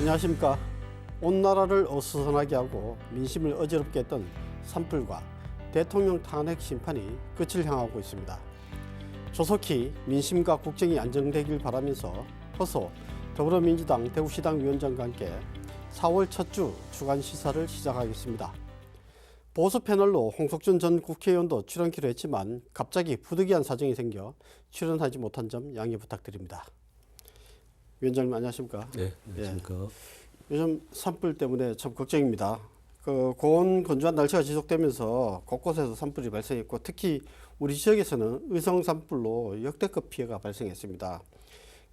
안녕하십니까. 온 나라를 어수선하게 하고 민심을 어지럽게 했던 산불과 대통령 탄핵 심판이 끝을 향하고 있습니다. 조속히 민심과 국정이 안정되길 바라면서 허소 더불어민주당 대구시당 위원장과 함께 4월 첫 주 주간 시사를 시작하겠습니다. 보수 패널로 홍석준 전 국회의원도 출연키로 했지만 갑자기 부득이한 사정이 생겨 출연하지 못한 점 양해 부탁드립니다. 위원장님 안녕하십니까? 네, 안녕하십니까? 예. 요즘 산불 때문에 참 걱정입니다. 고온 건조한 날씨가 지속되면서 곳곳에서 산불이 발생했고 특히 우리 지역에서는 의성 산불로 역대급 피해가 발생했습니다.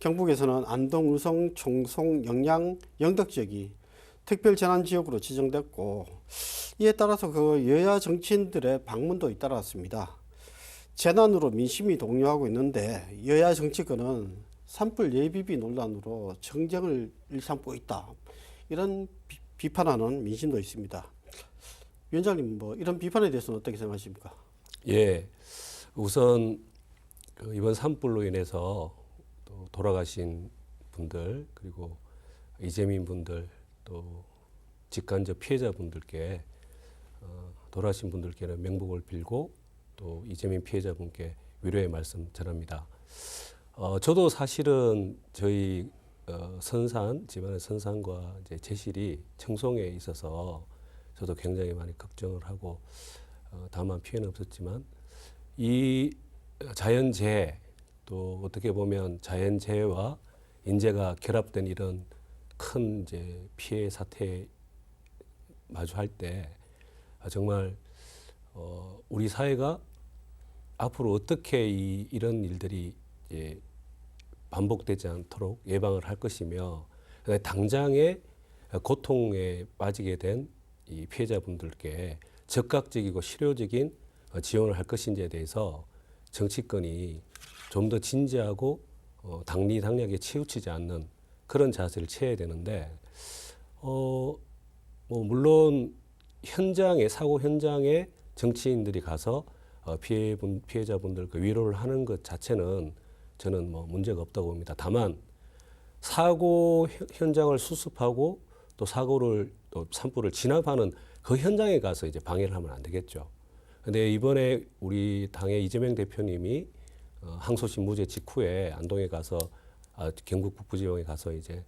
경북에서는 안동, 의성, 청송, 영양, 영덕 지역이 특별재난지역으로 지정됐고 이에 따라서 여야 정치인들의 방문도 잇따랐습니다. 재난으로 민심이 동요하고 있는데 여야 정치권은 산불 예비비 논란으로 정쟁을 일삼고 있다. 이런 비판하는 민심도 있습니다. 위원장님, 이런 비판에 대해서는 어떻게 생각하십니까? 예, 우선 이번 산불로 인해서 또 돌아가신 분들 그리고 이재민 분들 또 직간접 피해자분들께 돌아가신 분들께는 명복을 빌고 또 이재민 피해자분께 위로의 말씀 전합니다. 저도 사실은 저희 집안의 선산과 이제 제실이 청송에 있어서 저도 굉장히 많이 걱정을 하고 다만 피해는 없었지만 이 자연재해 또 어떻게 보면 자연재해와 인재가 결합된 이런 큰 이제 피해 사태에 마주할 때 정말 우리 사회가 앞으로 어떻게 이런 일들이 반복되지 않도록 예방을 할 것이며 당장의 고통에 빠지게 된 이 피해자분들께 적극적이고 실효적인 지원을 할 것인지에 대해서 정치권이 좀 더 진지하고 당리당략에 치우치지 않는 그런 자세를 취해야 되는데 물론 사고 현장에 정치인들이 가서 피해자분들 위로를 하는 것 자체는 저는 문제가 없다고 봅니다. 다만 사고 현장을 수습하고 또 또 산불을 진압하는 그 현장에 가서 이제 방해를 하면 안 되겠죠. 근데 이번에 우리 당의 이재명 대표님이 항소심 무죄 직후에 안동에 가서 경북 북부지방에 가서 이제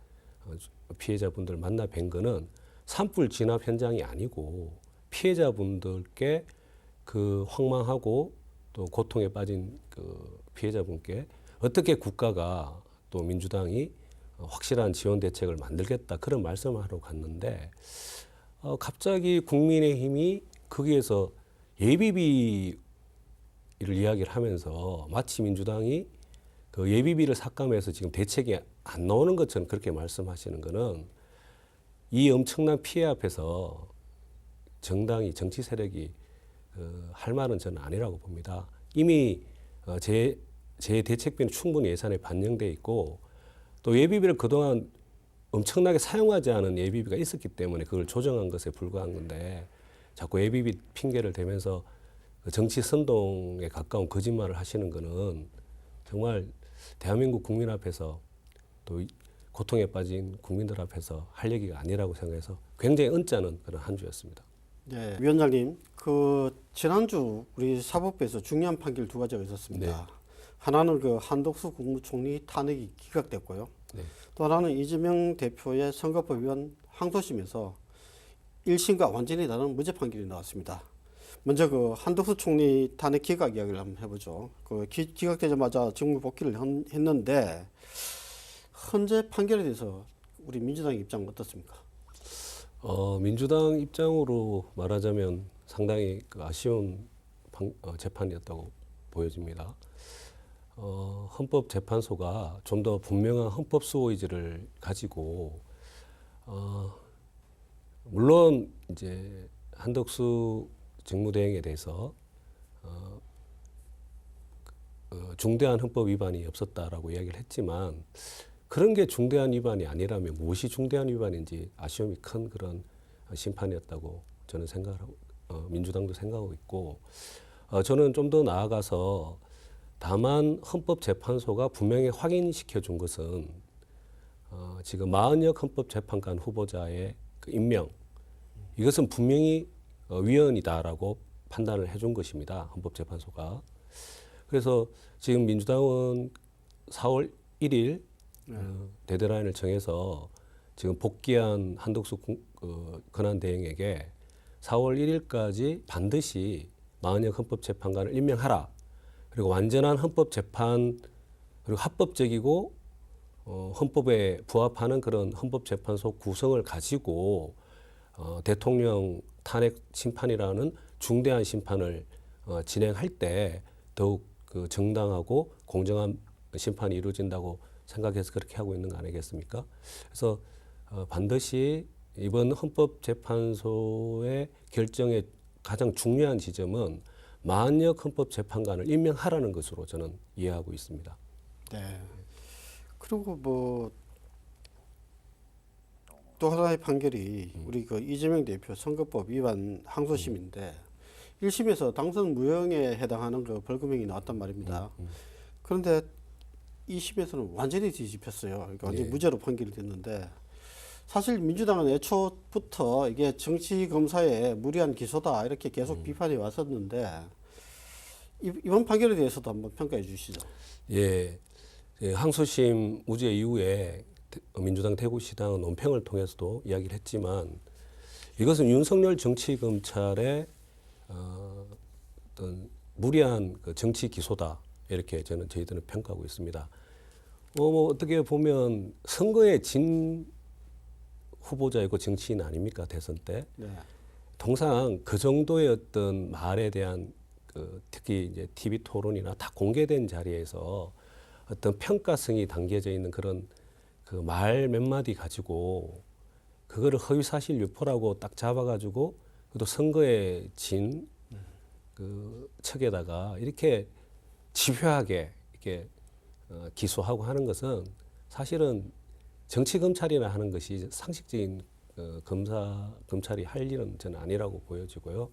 피해자분들 만나 뵌 거는 산불 진압 현장이 아니고 피해자분들께 그 황망하고 또 고통에 빠진 그 피해자분께 어떻게 국가가 또 민주당이 확실한 지원 대책을 만들겠다 그런 말씀을 하러 갔는데 갑자기 국민의힘이 거기에서 예비비를 이야기를 하면서 마치 민주당이 그 예비비를 삭감해서 지금 대책이 안 나오는 것처럼 그렇게 말씀하시는 거는 이 엄청난 피해 앞에서 정치 세력이 할 말은 저는 아니라고 봅니다. 이미 제 대책비는 충분히 예산에 반영돼 있고 또 예비비를 그동안 엄청나게 사용하지 않은 예비비가 있었기 때문에 그걸 조정한 것에 불과한 건데 자꾸 예비비 핑계를 대면서 정치 선동에 가까운 거짓말을 하시는 거는 정말 대한민국 국민 앞에서 또 고통에 빠진 국민들 앞에서 할 얘기가 아니라고 생각해서 굉장히 언짢은 그런 한 주였습니다. 네, 위원장님, 지난주 우리 사법부에서 중요한 판결 두 가지가 있었습니다. 네. 하나는 한덕수 국무총리 탄핵이 기각됐고요. 네. 또 하나는 이재명 대표의 선거법 위반 항소심에서 1심과 완전히 다른 무죄 판결이 나왔습니다. 먼저 한덕수 총리 탄핵 기각 이야기를 한번 해보죠. 기각되자마자 직무 복귀를 했는데 현재 판결에 대해서 우리 민주당 입장은 어떻습니까? 민주당 입장으로 말하자면 상당히 아쉬운 재판이었다고 보여집니다. 헌법재판소가 좀 더 분명한 헌법 수호 의지를 가지고 물론 이제 한덕수 직무대행에 대해서 중대한 헌법 위반이 없었다라고 이야기를 했지만 그런 게 중대한 위반이 아니라면 무엇이 중대한 위반인지 아쉬움이 큰 그런 심판이었다고 저는 생각하고 민주당도 생각하고 있고 저는 좀 더 나아가서 다만 헌법재판소가 분명히 확인시켜 준 것은 지금 마은혁 헌법재판관 후보자의 그 임명 이것은 분명히 위헌이다라고 판단을 해준 것입니다. 헌법재판소가. 그래서 지금 민주당은 4월 1일 데드라인을 정해서 지금 복귀한 한덕수 권한대행에게 4월 1일까지 반드시 마은혁 헌법재판관을 임명하라. 그리고 완전한 헌법재판 그리고 합법적이고 헌법에 부합하는 그런 헌법재판소 구성을 가지고 대통령 탄핵 심판이라는 중대한 심판을 진행할 때 더욱 그 정당하고 공정한 심판이 이루어진다고 생각해서 그렇게 하고 있는 거 아니겠습니까? 그래서 반드시 이번 헌법재판소의 결정의 가장 중요한 지점은 마은혁 헌법재판관을 임명하라는 것으로 저는 이해하고 있습니다. 네. 그리고 뭐 또 하나의 판결이 우리 그 이재명 대표 선거법 위반 항소심인데 1심에서 당선 무효에 해당하는 그 벌금형이 나왔단 말입니다. 그런데 2심에서는 완전히 뒤집혔어요. 그러니까 완전히 예. 무죄로 판결이 됐는데 사실 민주당은 애초부터 이게 정치 검사의 무리한 기소다 이렇게 계속 비판해 왔었는데 이번 판결에 대해서도 한번 평가해 주시죠. 예, 항소심 무죄 이후에 민주당 대구시당은 논평을 통해서도 이야기를 했지만 이것은 윤석열 정치검찰의 어떤 무리한 그 정치 기소다 이렇게 저희들은 평가하고 있습니다. 뭐 어떻게 보면 선거에 진 후보자이고 정치인 아닙니까 대선 때 네. 통상 그 정도의 어떤 말에 대한 그 특히 이제 TV 토론이나 다 공개된 자리에서 어떤 평가성이 담겨져 있는 그런 그 말 몇 마디 가지고 그거를 허위사실 유포라고 딱 잡아가지고 또 선거에 진 그 척에다가 이렇게 집요하게 이렇게 기소하고 하는 것은 사실은 정치 검찰이나 하는 것이 상식적인 검찰이 할 일은 저는 아니라고 보여지고요.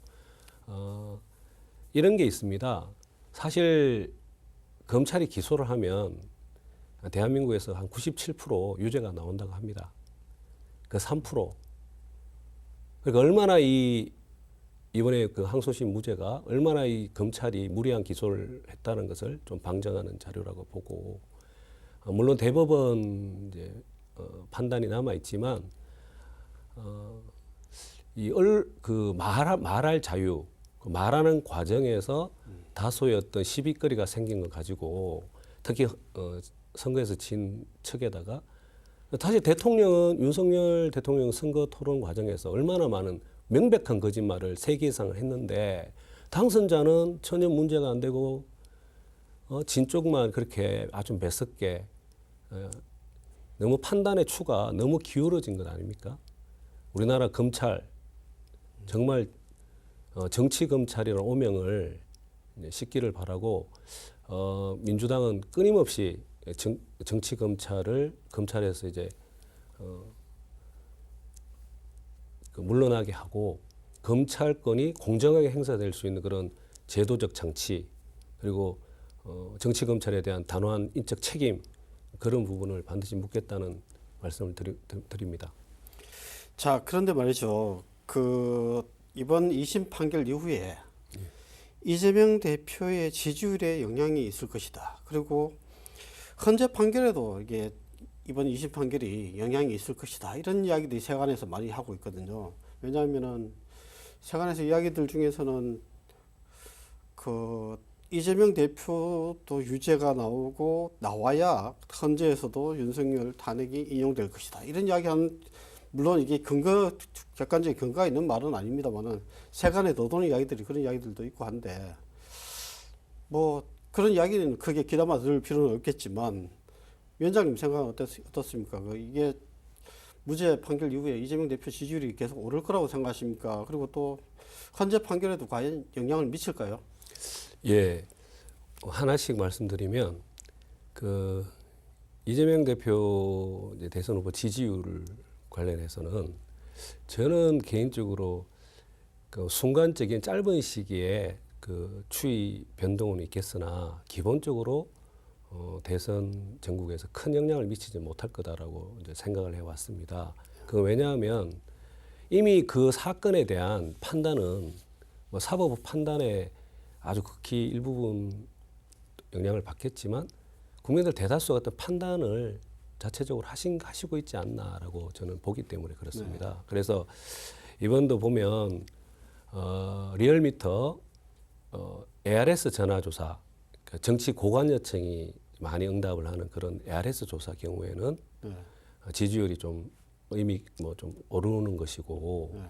이런 게 있습니다. 사실 검찰이 기소를 하면 대한민국에서 한 97% 유죄가 나온다고 합니다. 그 3%. 그러니까 얼마나 이번에 그 항소심 무죄가 얼마나 이 검찰이 무리한 기소를 했다는 것을 좀 방증하는 자료라고 보고 물론 대법원 이제 판단이 남아 있지만 그 말할 자유, 그 말하는 과정에서 다소의 어떤 시비거리가 생긴 걸 가지고 특히 선거에서 진 척에다가 사실 대통령은 윤석열 대통령 선거 토론 과정에서 얼마나 많은 명백한 거짓말을 3개 이상을 했는데 당선자는 전혀 문제가 안 되고 진 쪽만 그렇게 아주 매섭게 너무 판단의 추가 너무 기울어진 것 아닙니까? 우리나라 검찰 정말 정치 검찰이라는 오명을 씻기를 바라고 민주당은 끊임없이 정치 검찰에서 이제 물러나게 하고 검찰권이 공정하게 행사될 수 있는 그런 제도적 장치 그리고 정치 검찰에 대한 단호한 인적 책임 그런 부분을 반드시 묻겠다는 말씀을 드립니다. 자, 그런데 말이죠. 그 이번 2심 판결 이후에 이재명 대표의 지지율에 영향이 있을 것이다. 그리고 헌재 판결에도 이게 이번 2심 판결이 영향이 있을 것이다. 이런 이야기들이 세간에서 많이 하고 있거든요. 왜냐하면은 세간에서 이야기들 중에서는 그 이재명 대표도 유죄가 나와야 헌재에서도 윤석열 탄핵이 인용될 것이다. 이런 이야기하는 물론 이게 객관적인 근거가 있는 말은 아닙니다만은 세간에 너도는 이야기들이 그런 이야기들도 있고 한데 뭐 그런 이야기는 크게 귀담아 들을 필요는 없겠지만 위원장님 생각은 어떻습니까? 이게 무죄 판결 이후에 이재명 대표 지지율이 계속 오를 거라고 생각하십니까? 그리고 또 헌재 판결에도 과연 영향을 미칠까요? 예, 하나씩 말씀드리면 그 이재명 대표 이제 대선 후보 지지율 관련해서는 저는 개인적으로 그 순간적인 짧은 시기에 그 추이 변동은 있겠으나 기본적으로 대선 전국에서 큰 영향을 미치지 못할 거다라고 이제 생각을 해왔습니다. 그 왜냐하면 이미 그 사건에 대한 판단은 뭐 사법부 판단에 아주 극히 일부분 영향을 받겠지만 국민들 대다수가 어떤 판단을 자체적으로 하시고 있지 않나라고 저는 보기 때문에 그렇습니다. 네. 그래서 이번도 보면 리얼미터 ARS 전화조사 그러니까 정치 고관 여청이 많이 응답을 하는 그런 ARS 조사 경우에는 네. 지지율이 좀 이미 뭐 좀 오르는 것이고 네.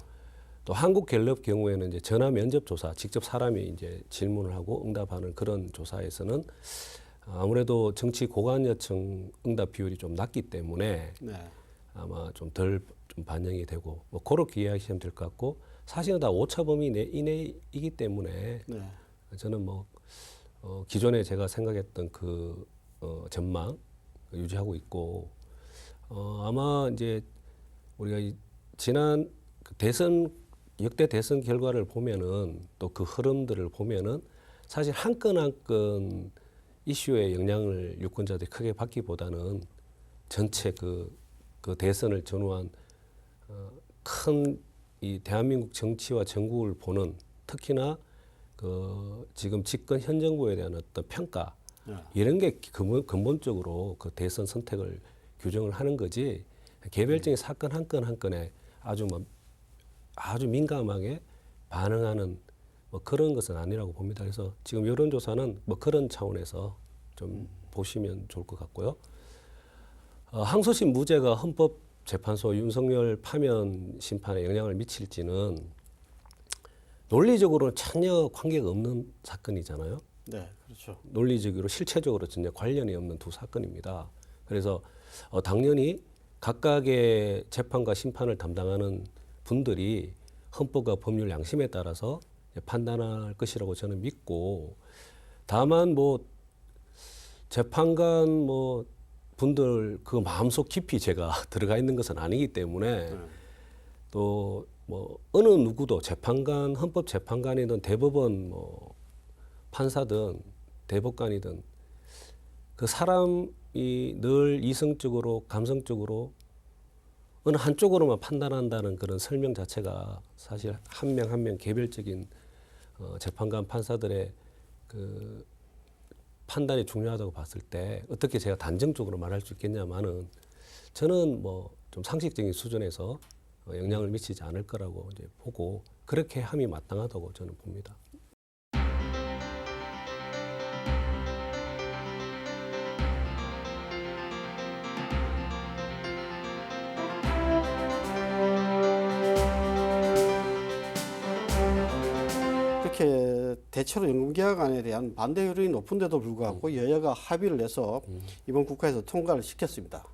또 한국갤럽 경우에는 이제 전화 면접 조사 직접 사람이 이제 질문을 하고 응답하는 그런 조사에서는 아무래도 정치 고관 여청 응답 비율이 좀 낮기 때문에 네. 아마 좀 덜 좀 반영이 되고 뭐 그렇게 이해하시면 될 것 같고 사실은 다 오차 범위 이내이기 때문에 네. 저는 뭐 기존에 제가 생각했던 그 전망 유지하고 있고 아마 이제 우리가 지난 그 역대 대선 결과를 보면은 또 그 흐름들을 보면은 사실 한 건 한 건 이슈의 영향을 유권자들이 크게 받기보다는 전체 그 대선을 전후한 큰 이 대한민국 정치와 정국을 보는 특히나 그 지금 집권 현 정부에 대한 어떤 평가 네. 이런 게 근본적으로 그 대선 선택을 규정을 하는 거지 개별적인 사건 한 건 한 건에 아주 민감하게 반응하는 뭐 그런 것은 아니라고 봅니다. 그래서 지금 여론조사는 뭐 그런 차원에서 좀 보시면 좋을 것 같고요. 항소심 무죄가 헌법재판소 윤석열 파면 심판에 영향을 미칠지는 논리적으로는 전혀 관계가 없는 사건이잖아요. 네. 그렇죠. 논리적으로 실체적으로 전혀 관련이 없는 두 사건입니다. 그래서 당연히 각각의 재판과 심판을 담당하는 분들이 헌법과 법률 양심에 따라서 판단할 것이라고 저는 믿고 다만 뭐 재판관 뭐 분들 그 마음속 깊이 제가 들어가 있는 것은 아니기 때문에 네. 또 뭐 어느 누구도 재판관 헌법 재판관이든 대법원 뭐 판사든 대법관이든 그 사람이 늘 이성적으로 감성적으로 어느 한쪽으로만 판단한다는 그런 설명 자체가 사실 한 명 한 명 개별적인 재판관 판사들의 그 판단이 중요하다고 봤을 때 어떻게 제가 단정적으로 말할 수 있겠냐마는 저는 뭐 좀 상식적인 수준에서 영향을 미치지 않을 거라고 이제 보고 그렇게 함이 마땅하다고 저는 봅니다. 이렇게 대체로 연금개혁안에 대한 반대 여론이 높은데도 불구하고 여야가 합의를 해서 이번 국회에서 통과를 시켰습니다.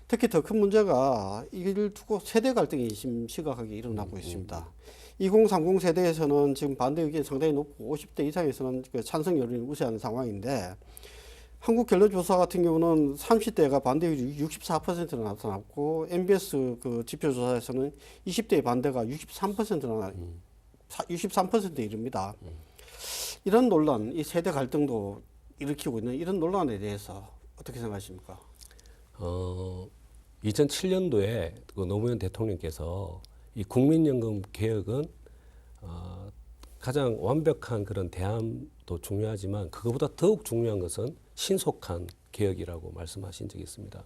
특히 더 큰 문제가 이를 두고 세대 갈등이 심각하게 일어나고 있습니다. 2030 세대에서는 지금 반대 의견이 상당히 높고 50대 이상에서는 그 찬성 여론이 우세한 상황인데 한국갤럽조사 같은 경우는 30대가 반대율이 64%나 나타났고 MBS 그 지표조사에서는 20대의 반대가 63%나 63%에 이릅니다. 이런 논란, 이 세대 갈등도 일으키고 있는 이런 논란에 대해서 어떻게 생각하십니까? 2007년도에 그 노무현 대통령께서 이 국민연금 개혁은 가장 완벽한 그런 대안도 중요하지만 그것보다 더욱 중요한 것은 신속한 개혁이라고 말씀하신 적이 있습니다.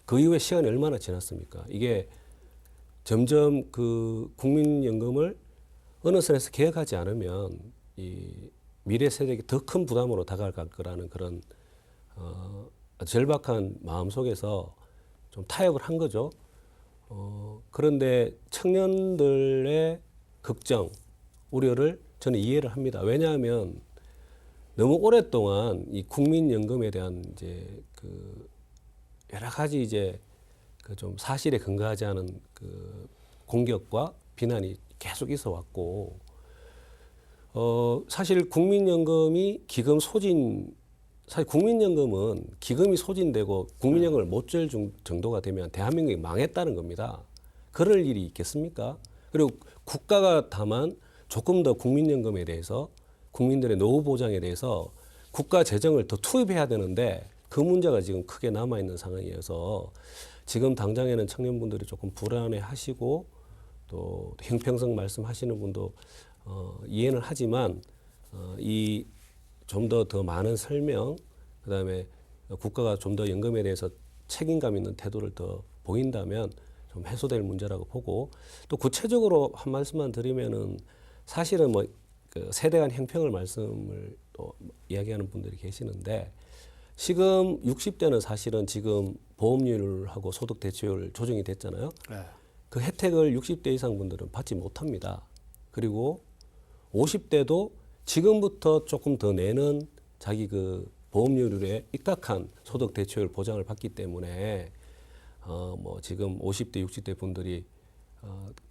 그 이후에 시간이 얼마나 지났습니까? 이게 점점 그 국민연금을 어느 선에서 개혁하지 않으면 이 미래 세대에게 더 큰 부담으로 다가갈 거라는 그런 절박한 마음 속에서 좀 타협을 한 거죠. 그런데 청년들의 걱정, 우려를 저는 이해를 합니다. 왜냐하면 너무 오랫동안 이 국민연금에 대한 이제 그 여러 가지 이제 그 좀 사실에 근거하지 않은 그 공격과 비난이 계속 있어 왔고, 사실 국민연금이 기금 소진, 사실 국민연금은 기금이 소진되고 국민연금을 못 줄 정도가 되면 대한민국이 망했다는 겁니다. 그럴 일이 있겠습니까? 그리고 국가가 다만 조금 더 국민연금에 대해서 국민들의 노후 보장에 대해서 국가 재정을 더 투입해야 되는데 그 문제가 지금 크게 남아 있는 상황이어서 지금 당장에는 청년분들이 조금 불안해하시고 또 형평성 말씀하시는 분도 이해는 하지만 이 좀 더 많은 설명, 그다음에 국가가 좀 더 연금에 대해서 책임감 있는 태도를 더 보인다면 좀 해소될 문제라고 보고, 또 구체적으로 한 말씀만 드리면은 사실은 그 세대 간 형평을 말씀을 또 이야기하는 분들이 계시는데, 지금 60대는 사실은 지금 보험료율하고 소득 대체율 조정이 됐잖아요. 네. 그 혜택을 60대 이상 분들은 받지 못합니다. 그리고 50대도 지금부터 조금 더 내는 자기 그 보험료율에 입각한 소득 대체율 보장을 받기 때문에 지금 50대, 60대 분들이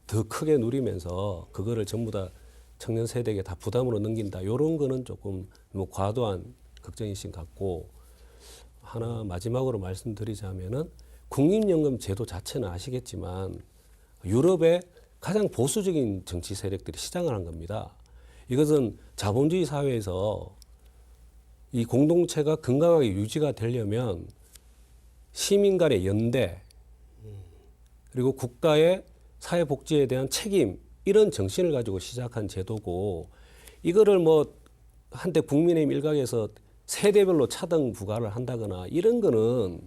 더 크게 누리면서 그거를 전부 다 청년 세대에게 다 부담으로 넘긴다. 이런 거는 조금 뭐 과도한 걱정이신 것 같고, 하나 마지막으로 말씀드리자면은 국민연금 제도 자체는 아시겠지만 유럽의 가장 보수적인 정치 세력들이 시장을 한 겁니다. 이것은 자본주의 사회에서 이 공동체가 건강하게 유지가 되려면 시민 간의 연대, 그리고 국가의 사회복지에 대한 책임, 이런 정신을 가지고 시작한 제도고, 이거를 한때 국민의힘 일각에서 세대별로 차등 부과를 한다거나 이런 거는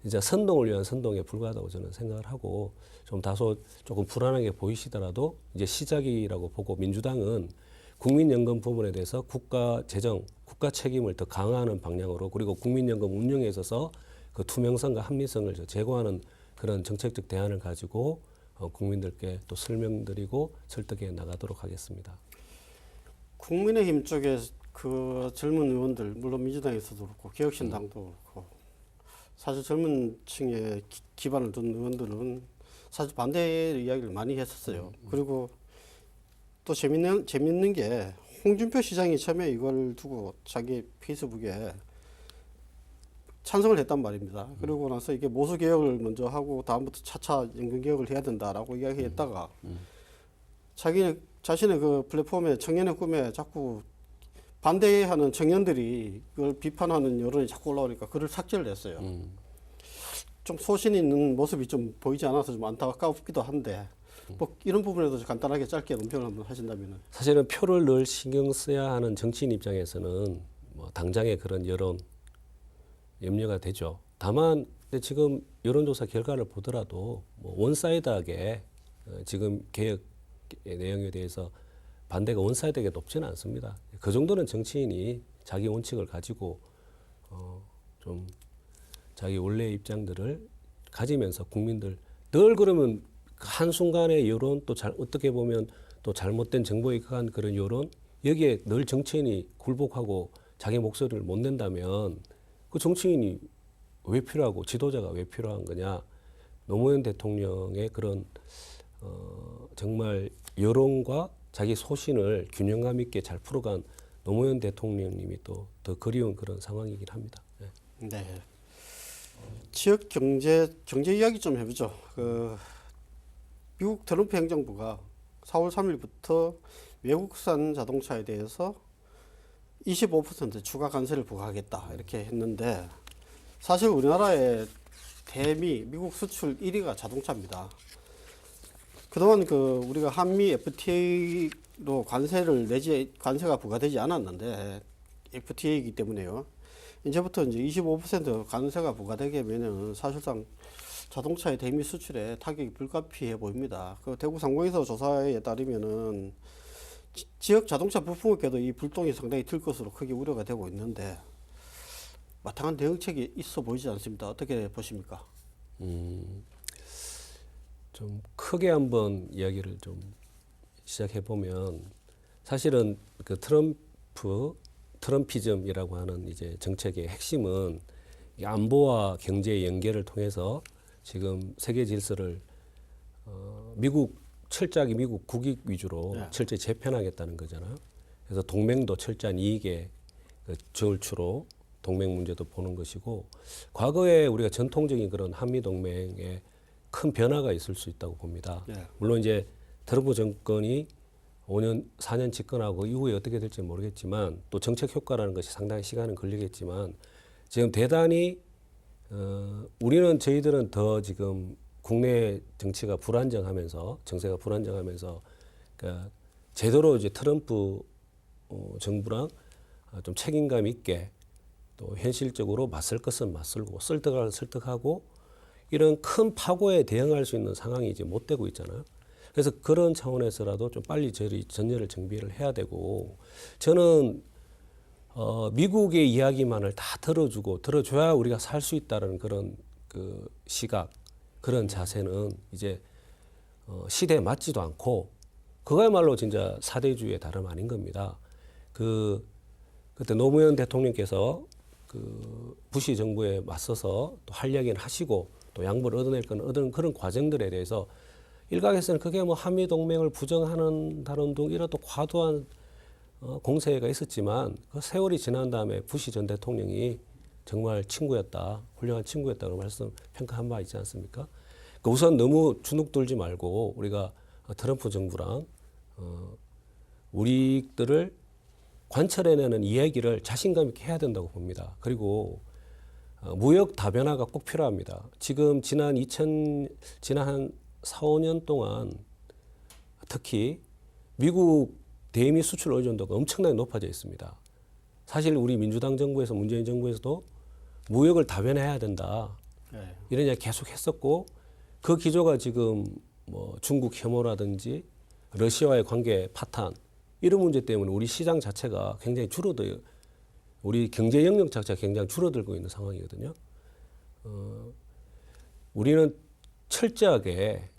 진짜 선동을 위한 선동에 불과하다고 저는 생각을 하고, 좀 다소 조금 불안하게 보이시더라도 이제 시작이라고 보고, 민주당은 국민연금 부분에 대해서 국가 재정, 국가 책임을 더 강화하는 방향으로, 그리고 국민연금 운영에 있어서 그 투명성과 합리성을 제고하는 그런 정책적 대안을 가지고 국민들께 또 설명드리고 설득해 나가도록 하겠습니다. 국민의힘 쪽에 그 젊은 의원들, 물론 민주당에서도 그렇고 개혁신당도 그렇고, 사실 젊은 층에 기반을 둔 의원들은 사실 반대의 이야기를 많이 했었어요. 그리고 또 재밌는 게 홍준표 시장이 처음에 이걸 두고 자기 페이스북에 찬성을 했단 말입니다. 그러고 나서 이게 모수 개혁을 먼저 하고 다음부터 차차 연금 개혁을 해야 된다라고 이야기했다가 자신의 그 플랫폼에 청년의 꿈에 자꾸 반대하는 청년들이 그걸 비판하는 여론이 자꾸 올라오니까 글을 삭제를 했어요. 좀 소신 있는 모습이 좀 보이지 않아서 좀 안타깝기도 한데, 뭐 이런 부분에도 간단하게 짧게 논평을 한번 하신다면은. 사실은 표를 늘 신경 써야 하는 정치인 입장에서는 당장의 그런 여론 염려가 되죠. 다만 지금 여론조사 결과를 보더라도 원사이드하게 지금 개혁 내용에 대해서 반대가 원사이드하게 높지는 않습니다. 그 정도는 정치인이 자기 원칙을 가지고 좀 자기 원래의 입장들을 가지면서 국민들, 늘 그러면 한순간의 여론, 또 어떻게 보면 또 잘못된 정보에 의한 그런 여론, 여기에 늘 정치인이 굴복하고 자기 목소리를 못 낸다면 그 정치인이 왜 필요하고 지도자가 왜 필요한 거냐. 노무현 대통령의 그런 정말 여론과 자기 소신을 균형감 있게 잘 풀어간 노무현 대통령님이 또 더 그리운 그런 상황이긴 합니다. 네. 네. 지역 경제 이야기 좀 해보죠. 미국 트럼프 행정부가 4월 3일부터 외국산 자동차에 대해서 25% 추가 관세를 부과하겠다 이렇게 했는데, 사실 우리나라의 미국 수출 1위가 자동차입니다. 그동안 우리가 한미 FTA로 관세가 부과되지 않았는데, FTA이기 때문에요. 이제부터 이제 25% 관세가 부과되게 되면은 사실상 자동차의 대미 수출에 타격이 불가피해 보입니다. 그 대구 상공에서 조사에 따르면은 지역 자동차 부품업계도 이 불똥이 상당히 들 것으로 크게 우려가 되고 있는데, 마땅한 대응책이 있어 보이지 않습니다. 어떻게 보십니까? 좀 크게 한번 이야기를 좀 시작해 보면, 사실은 그 트럼피즘이라고 하는 이제 정책의 핵심은 이 안보와 경제의 연계를 통해서 지금 세계 질서를 철저하게 미국 국익 위주로 철저히 재편하겠다는 거잖아요. 그래서 동맹도 철저한 이익의 저울추로 동맹 문제도 보는 것이고, 과거에 우리가 전통적인 그런 한미 동맹에 큰 변화가 있을 수 있다고 봅니다. 네. 물론 이제 트럼프 정권이 5년, 4년 집권하고 이후에 어떻게 될지 모르겠지만, 또 정책 효과라는 것이 상당히 시간은 걸리겠지만, 지금 대단히 우리는 저희들은 더 지금 국내 정치가 불안정하면서 정세가 불안정하면서 그러니까 제대로 이제 트럼프 정부랑 좀 책임감 있게 또 현실적으로 맞설 것은 맞설고 설득할 설득하고 이런 큰 파고에 대응할 수 있는 상황이 이제 못 되고 있잖아요. 그래서 그런 차원에서라도 좀 빨리 저희 전열을 정비를 해야 되고 저는 미국의 이야기만을 다 들어줘야 우리가 살 수 있다는 그런 그 시각 그런 자세는 이제 시대에 맞지도 않고 그거야말로 진짜 사대주의의 다름 아닌 겁니다. 그때 노무현 대통령께서 그 부시 정부에 맞서서 또 할 이야기는 하시고 또 양보를 얻어낼 건 얻은 그런 과정들에 대해서 일각에서는 그게 뭐 한미 동맹을 부정하는 등 이런 또 과도한 공세가 있었지만 그 세월이 지난 다음에 부시 전 대통령이 정말 친구였다, 훌륭한 친구였다고 말씀 평가한 바 있지 않습니까? 그러니까 우선 너무 주눅들지 말고 우리가 트럼프 정부랑 우리들을 관철해내는 이야기를 자신감 있게 해야 된다고 봅니다. 그리고 무역 다변화가 꼭 필요합니다. 지금 지난 한 4, 5년 동안 특히 미국 대미 수출 의존도가 엄청나게 높아져 있습니다. 사실 우리 민주당 정부에서 문재인 정부에서도 무역을 다변화해야 된다. 네. 이런 이야기 계속 했었고 그 기조가 지금 뭐 중국 혐오라든지 러시아와의 관계 파탄 이런 문제 때문에 우리 시장 자체가 굉장히 우리 경제 영역 자체가 굉장히 줄어들고 있는 상황이거든요. 우리는 철저하게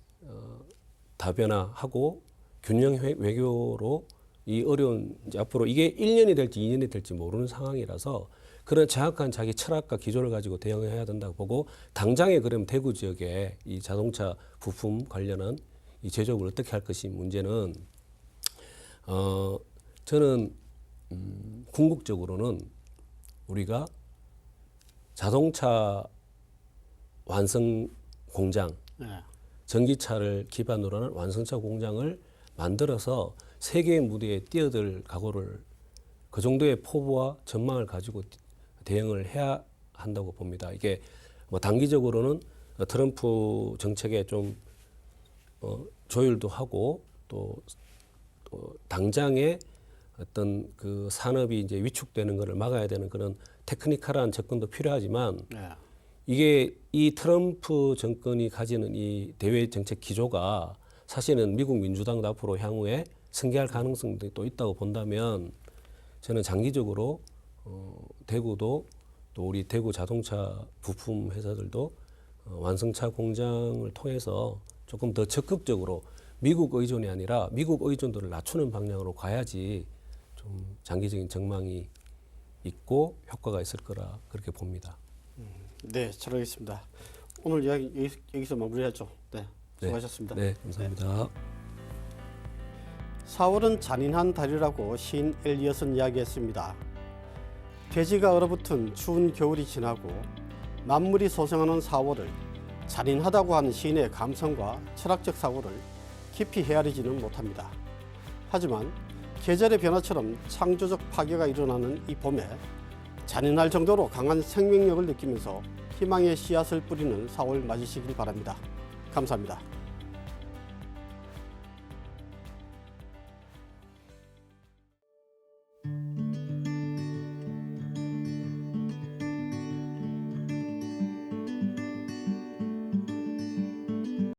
다변화하고 균형 외교로 이 어려운 이제 앞으로 이게 1년이 될지 2년이 될지 모르는 상황이라서 그런 정확한 자기 철학과 기조를 가지고 대응해야 된다고 보고 당장에 그럼 대구 지역에 이 자동차 부품 관련한 이 제조업을 어떻게 할 것이 문제는 저는 궁극적으로는 우리가 자동차 완성 공장, 네. 전기차를 기반으로 하는 완성차 공장을 만들어서 세계의 무대에 뛰어들 각오를 그 정도의 포부와 전망을 가지고 대응을 해야 한다고 봅니다. 이게 뭐 단기적으로는 트럼프 정책에 좀 조율도 하고 또 당장에 어떤 그 산업이 이제 위축되는 것을 막아야 되는 그런 테크니컬한 접근도 필요하지만 네. 이게 이 트럼프 정권이 가지는 이 대외 정책 기조가 사실은 미국 민주당도 앞으로 향후에 승계할 가능성도 또 있다고 본다면 저는 장기적으로 대구도 또 우리 대구 자동차 부품 회사들도 완성차 공장을 통해서 조금 더 적극적으로 미국 의존이 아니라 미국 의존도를 낮추는 방향으로 가야지 좀 장기적인 전망이 있고 효과가 있을 거라 그렇게 봅니다. 네, 잘 알겠습니다. 오늘 이야기 여기서 마무리하죠. 네, 수고하셨습니다. 네, 감사합니다. 4월은 잔인한 달이라고 시인 엘리엇은 이야기했습니다. 돼지가 얼어붙은 추운 겨울이 지나고 만물이 소생하는 4월을 잔인하다고 하는 시인의 감성과 철학적 사고를 깊이 헤아리지는 못합니다. 하지만 계절의 변화처럼 창조적 파괴가 일어나는 이 봄에 잔인할 정도로 강한 생명력을 느끼면서 희망의 씨앗을 뿌리는 4월 맞으시길 바랍니다. 감사합니다.